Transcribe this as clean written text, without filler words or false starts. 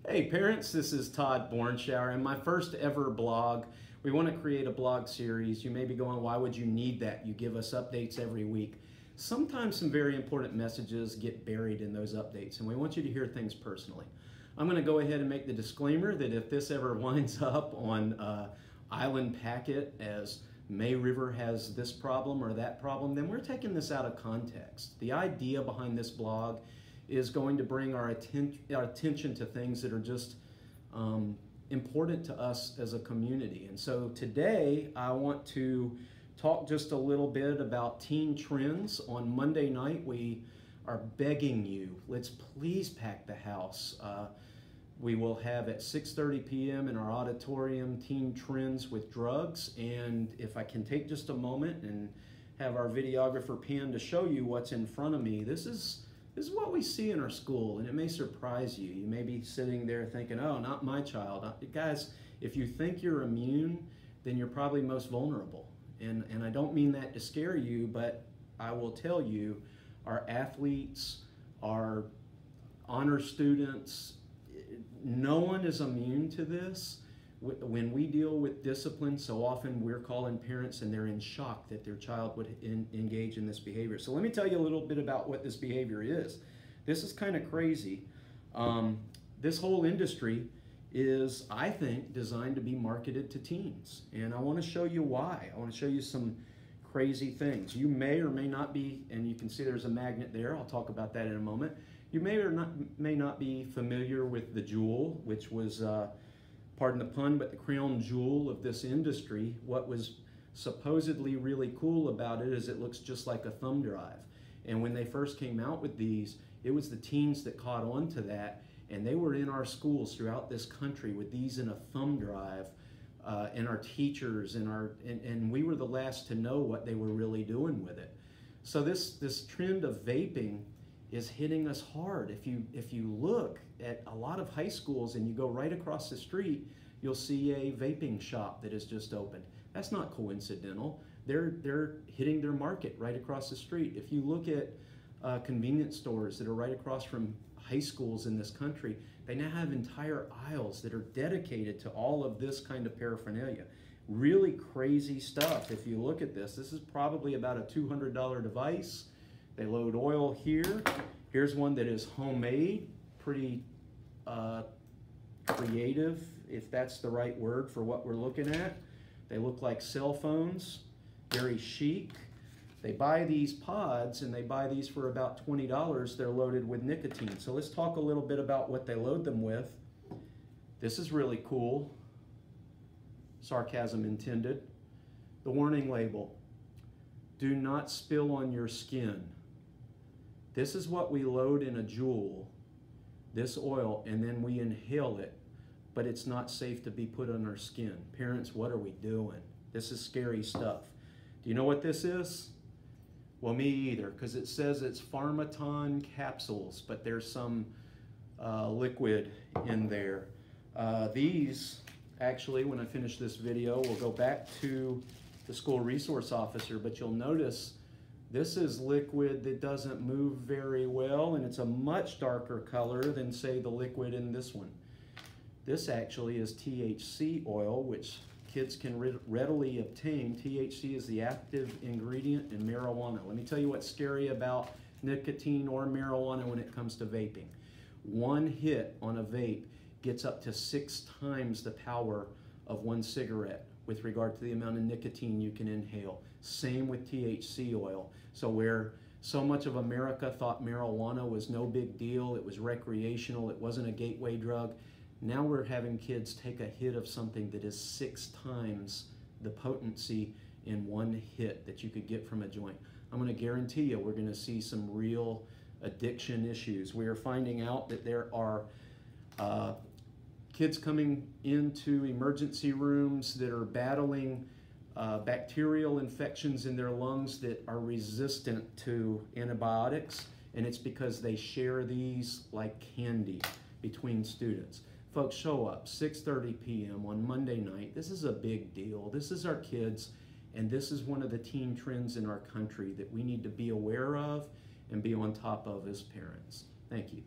Hey parents, this is Todd Bornscheuer, and my first ever blog. We want to create a blog series. You may be going, why would you need that? You give us updates every week. Sometimes some very important messages get buried in those updates, and we want you to hear things personally. I'm going to go ahead and make the disclaimer that if this ever winds up on Island Packet as May River has this problem or that problem, then we're taking this out of context. The idea behind this blog is going to bring our attention to things that are just important to us as a community. And so today I want to talk just a little bit about teen trends. On Monday night we are begging you, let's please pack the house. We will have at 6:30 p.m. in our auditorium teen trends with drugs, and if I can take just a moment and have our videographer pan to show you what's in front of me, this is what we see in our school, and it may surprise you. You may be sitting there thinking, oh, not my child. Guys, if you think you're immune, then you're probably most vulnerable. And I don't mean that to scare you, but I will tell you, our athletes, our honor students, no one is immune to this. When we deal with discipline, so often we're calling parents and they're in shock that their child would engage in this behavior. So let me tell you a little bit about what this behavior is. This is kind of crazy. This whole industry is, I think, designed to be marketed to teens. And I want to show you why. I want to show you some crazy things. You may or may not be, and you can see there's a magnet there. I'll talk about that in a moment. You may not be familiar with the Juul, which was pardon the pun, but the crown jewel of this industry. What was supposedly really cool about it is it looks just like a thumb drive. And when they first came out with these, it was the teens that caught on to that, and they were in our schools throughout this country with these in a thumb drive, and our teachers and we were the last to know what they were really doing with it. So this trend of vaping is hitting us hard. If you look at a lot of high schools and you go right across the street, you'll see a vaping shop that has just opened. That's not coincidental. They're hitting their market right across the street. If you look at convenience stores that are right across from high schools in this country, they now have entire aisles that are dedicated to all of this kind of paraphernalia. Really crazy stuff. If you look at this is probably about a $200 device. They load oil here. Here's one that is homemade, pretty creative, if that's the right word for what we're looking at. They look like cell phones, very chic. They buy these pods, and they buy these for about $20. They're loaded with nicotine. So let's talk a little bit about what they load them with. This is really cool. Sarcasm intended. The warning label: do not spill on your skin. This is what we load in a Juul, this oil, and then we inhale it, but it's not safe to be put on our skin. Parents, what are we doing? This is scary stuff. Do you know what this is? Well, me either, because it says it's Pharmaton capsules, but there's some liquid in there. These, actually, when I finish this video, will go back to the school resource officer, but you'll notice this is liquid that doesn't move very well, and it's a much darker color than, say, the liquid in this one. This actually is THC oil, which kids can readily obtain. THC is the active ingredient in marijuana. Let me tell you what's scary about nicotine or marijuana when it comes to vaping. One hit on a vape gets up to 6 times the power of one cigarette with regard to the amount of nicotine you can inhale. Same with THC oil. So where so much of America thought marijuana was no big deal, it was recreational, it wasn't a gateway drug, now we're having kids take a hit of something that is 6 times the potency in one hit that you could get from a joint. I'm going to guarantee you we're going to see some real addiction issues. We are finding out that there are kids coming into emergency rooms that are battling bacterial infections in their lungs that are resistant to antibiotics, and it's because they share these like candy between students. Folks, show up 6:30 p.m. on Monday night. This is a big deal. This is our kids, and this is one of the teen trends in our country that we need to be aware of and be on top of as parents. Thank you.